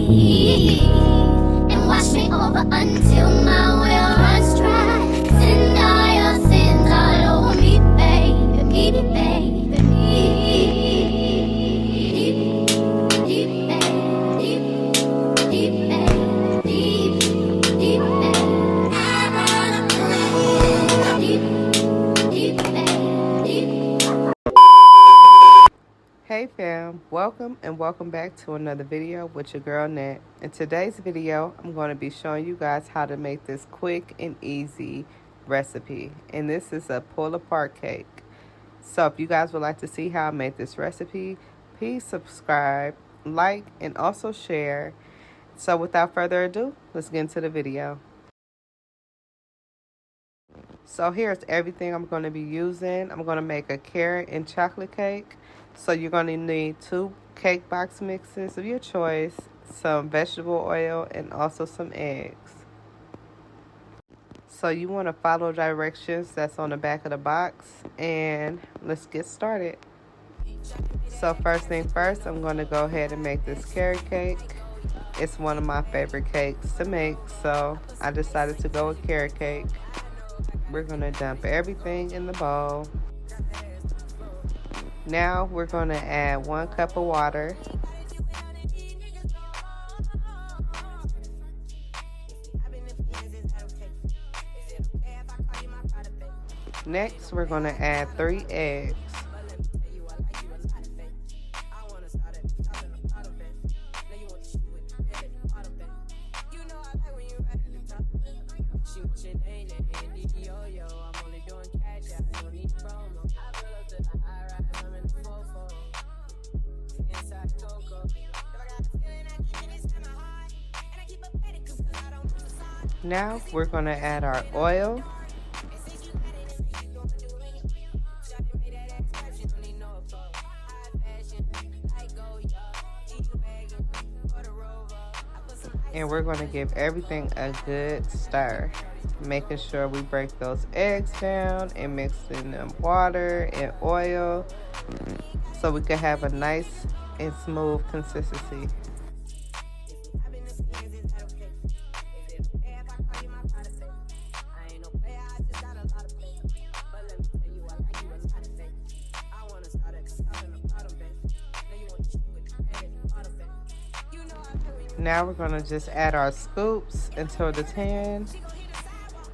and wash me over until my well runs dry. Send all your sins all over me, baby, baby, baby, deep, deep, deep, deep, Hey fam, welcome and welcome back to another video with your girl Nat. In today's video, I'm going to be showing you guys how to make this quick and easy recipe. And this is a pull apart cake. So if you guys would like to see how I made this recipe, please subscribe, like, and also share. So without further ado, let's get into the video. So here's everything I'm going to be using. I'm going to make a carrot and chocolate cake. So you're going to need 2 cake box mixes of your choice, some vegetable oil, and also some eggs. So you want to follow directions that's on the back of the box, and let's get started. So first thing first, I'm going to go ahead and make this carrot cake. It's one of my favorite cakes to make, so I decided to go with carrot cake. We're going to dump everything in the bowl. Now we're going to add 1 cup of water. Next, we're going to add 3 eggs. Now we're going to add our oil. And we're going to give everything a good stir, making sure we break those eggs down and mix in them water and oil so we can have a nice and smooth consistency. Now we're going to just add our scoops into the tin,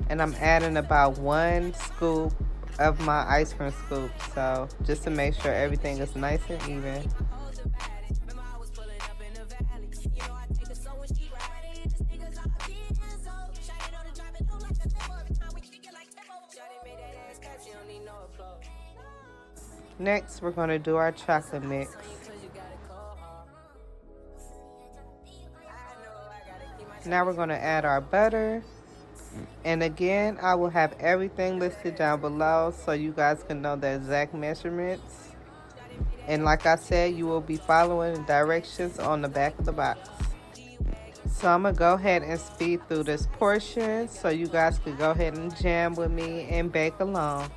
and I'm adding about 1 scoop of my ice cream scoop, so just to make sure everything is nice and even. Next, we're going to do our chocolate mix. Now we're going to add our butter. And again, I will have everything listed down below so you guys can know the exact measurements. And like I said, you will be following the directions on the back of the box. So I'm going to go ahead and speed through this portion so you guys can go ahead and jam with me and bake along.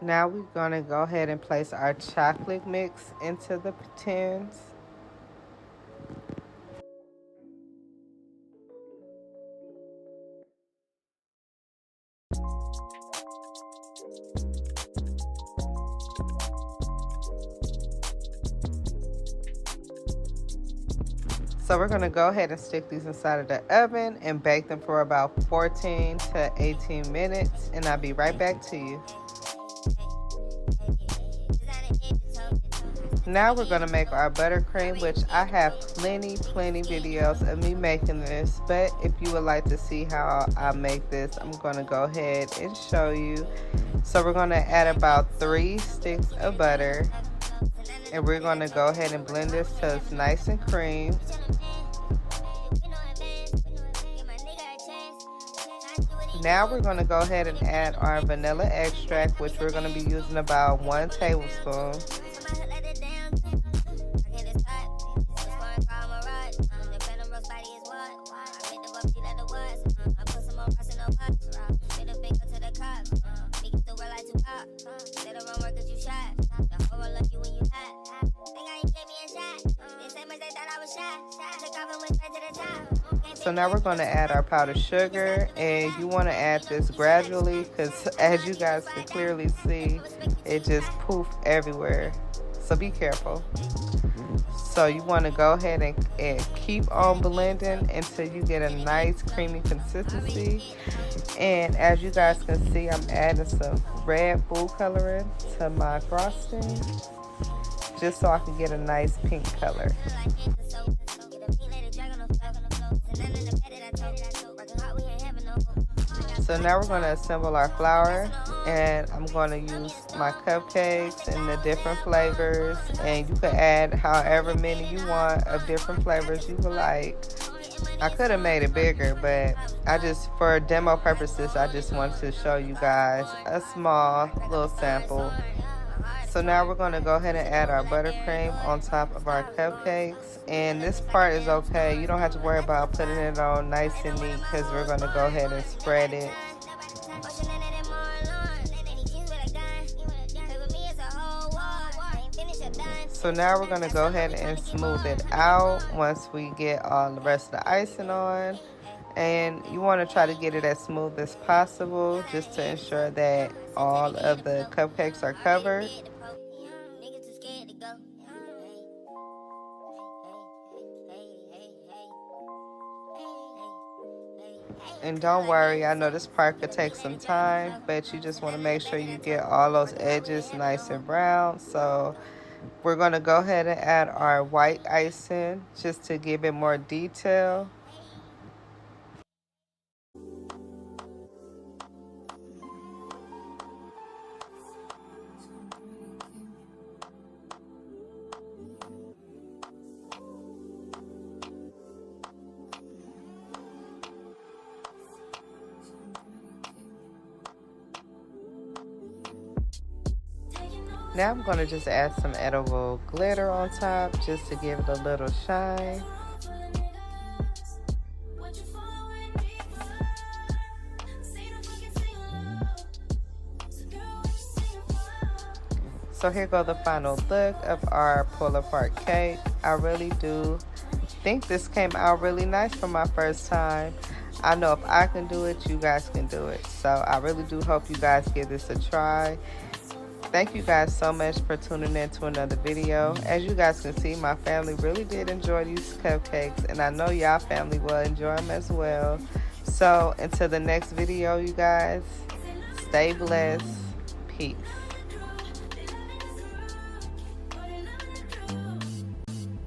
Now we're going to go ahead and place our chocolate mix into the tins. So we're going to go ahead and stick these inside of the oven and bake them for about 14 to 18 minutes, and I'll be right back to you. Now we're going to make our buttercream, which I have plenty videos of me making this, but if you would like to see how I make this, I'm going to go ahead and show you. So we're going to add about 3 sticks of butter. And we're going to go ahead and blend this till it's nice and cream. Now we're going to go ahead and add our vanilla extract, which we're going to be using about 1 tablespoon. So now we're going to add our powdered sugar, and you want to add this gradually because as you guys can clearly see, it just poofed everywhere. So be careful. So you want to go ahead and keep on blending until you get a nice creamy consistency. And as you guys can see, I'm adding some red food coloring to my frosting just so I can get a nice pink color. So now we're going to assemble our flour, and I'm going to use my cupcakes in the different flavors, and you can add however many you want of different flavors you would like. I could have made it bigger, but for demo purposes, I just wanted to show you guys a small little sample. So now we're going to go ahead and add our buttercream on top of our cupcakes. And this part is okay. You don't have to worry about putting it on nice and neat because we're going to go ahead and spread it. So now we're going to go ahead and smooth it out once we get all the rest of the icing on. And you want to try to get it as smooth as possible just to ensure that all of the cupcakes are covered. And don't worry, I know this part could take some time, but you just want to make sure you get all those edges nice and brown. So we're going to go ahead and add our white icing just to give it more detail. Now I'm going to just add some edible glitter on top just to give it a little shine. So here goes the final look of our pull apart cake. I really do think this came out really nice for my first time. I know if I can do it, you guys can do it. So I really do hope you guys give this a try. Thank you guys so much for tuning in to another video. As you guys can see, my family really did enjoy these cupcakes, and I know y'all family will enjoy them as well. So until the next video, you guys, stay blessed. Peace.